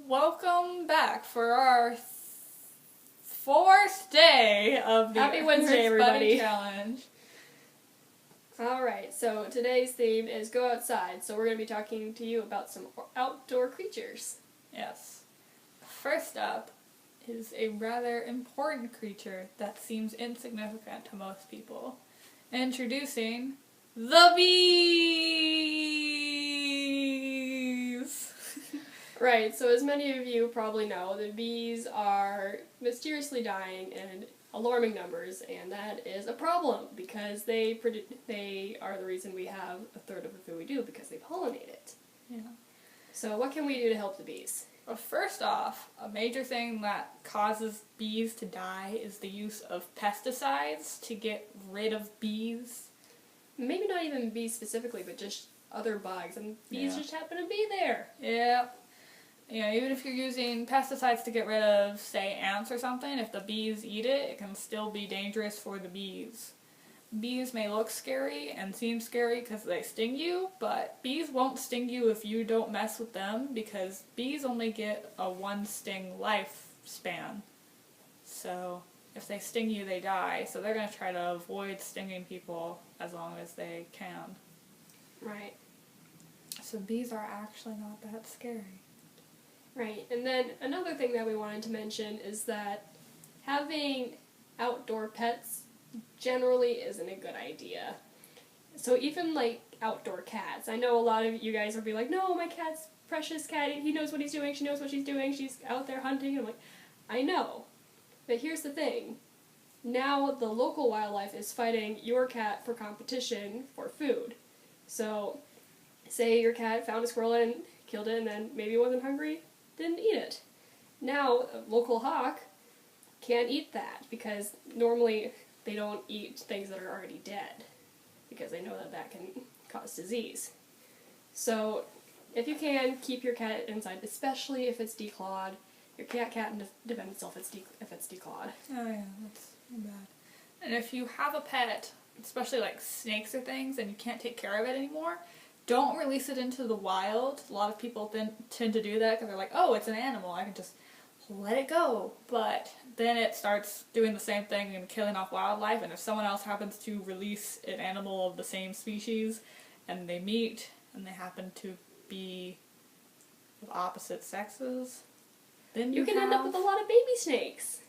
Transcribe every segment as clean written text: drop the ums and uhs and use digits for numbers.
welcome back for our fourth day of the Happy Wednesday, everybody. Challenge. Alright, so today's theme is go outside, so we're going to be talking to you about some outdoor creatures. Yes. First up is a rather important creature that seems insignificant to most people. Introducing the bees! Right, so as many of you probably know, the bees are mysteriously dying in alarming numbers, and that is a problem because they are the reason we have a third of the food we do because they pollinate it. Yeah. So what can we do to help the bees? Well, first off, a major thing that causes bees to die is the use of pesticides to get rid of bees. Maybe not even bees specifically, but just other bugs, and bees just happen to be there. Yeah. You know, even if you're using pesticides to get rid of, say, ants or something, if the bees eat it, it can still be dangerous for the bees. Bees may look scary and seem scary because they sting you, but bees won't sting you if you don't mess with them because bees only get a one sting lifespan. So if they sting you, they die. So they're going to try to avoid stinging people as long as they can. Right. So bees are actually not that scary. Right, and then another thing that we wanted to mention is that having outdoor pets generally isn't a good idea. So even like outdoor cats, I know a lot of you guys will be like, no, my cat's precious cat, he knows what he's doing, she knows what she's doing, she's out there hunting. I'm like, I know, but here's the thing. Now the local wildlife is fighting your cat for competition for food. So say your cat found a squirrel and killed it and then maybe it wasn't hungry, didn't eat it. Now, a local hawk can't eat that because normally they don't eat things that are already dead because they know that that can cause disease. So, if you can, keep your cat inside, especially if it's declawed. Your cat can't defend itself if it's declawed. Oh yeah, that's bad. And if you have a pet, especially like snakes or things, and you can't take care of it anymore, don't release it into the wild. A lot of people tend to do that because they're like, oh, it's an animal, I can just let it go. But then it starts doing the same thing and killing off wildlife, and if someone else happens to release an animal of the same species, and they meet, and they happen to be of opposite sexes, then you can end up with a lot of baby snakes.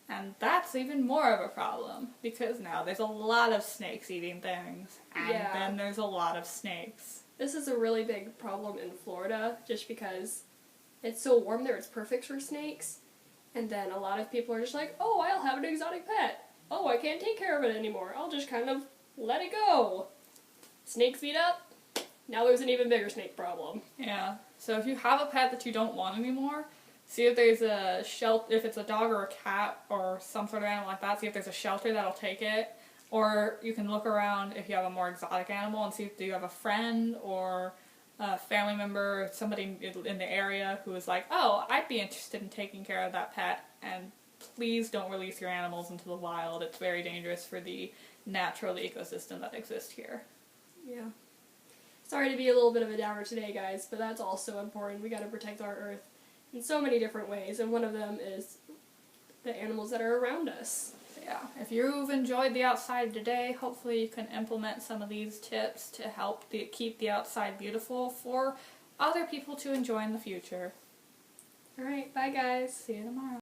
And that's even more of a problem, because now there's a lot of snakes eating things, and then there's a lot of snakes. This is a really big problem in Florida, just because it's so warm there, it's perfect for snakes. And then a lot of people are just like, oh, I'll have an exotic pet. Oh, I can't take care of it anymore. I'll just kind of let it go. Snakes feed up, now there's an even bigger snake problem. Yeah, so if you have a pet that you don't want anymore, see if there's a shelter, if it's a dog or a cat or some sort of animal like that, see if there's a shelter that'll take it. Or you can look around if you have a more exotic animal and see if you have a friend or a family member, somebody in the area who is like, oh, I'd be interested in taking care of that pet, and please don't release your animals into the wild. It's very dangerous for the natural ecosystem that exists here. Yeah. Sorry to be a little bit of a downer today, guys, but that's also important. We gotta protect our earth in so many different ways, and one of them is the animals that are around us. Yeah, if you've enjoyed the outside today, hopefully you can implement some of these tips to help keep the outside beautiful for other people to enjoy in the future. Alright, bye guys. See you tomorrow.